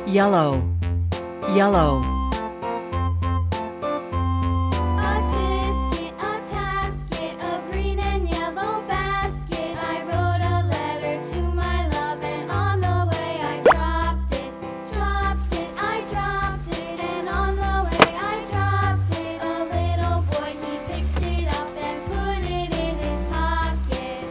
yellow, yellow. A tasket, a green and yellow basket. I wrote a letter to my love, and on the way I dropped it. I dropped it, and on the way I dropped it. A little boy, he picked it up and put it in his pocket.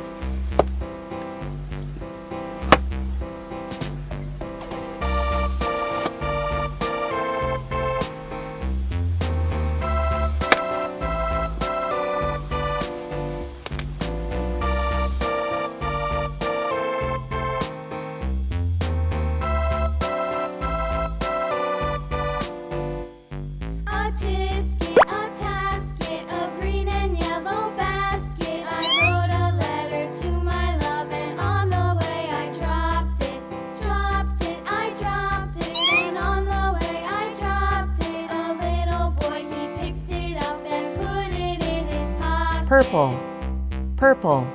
A tasket, a green and yellow basket. I wrote a letter to my love, and on the way I dropped it. I dropped it, and on the way I dropped it. A little boy, he picked it up and put it in his pocket. Purple, purple.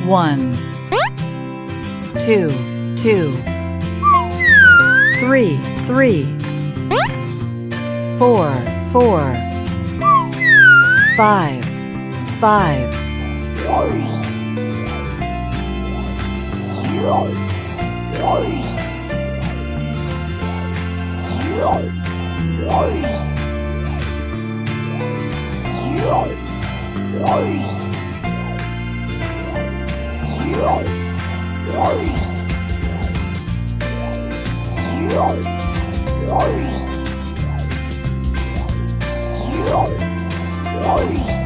One, two, three, four, five. Nursery.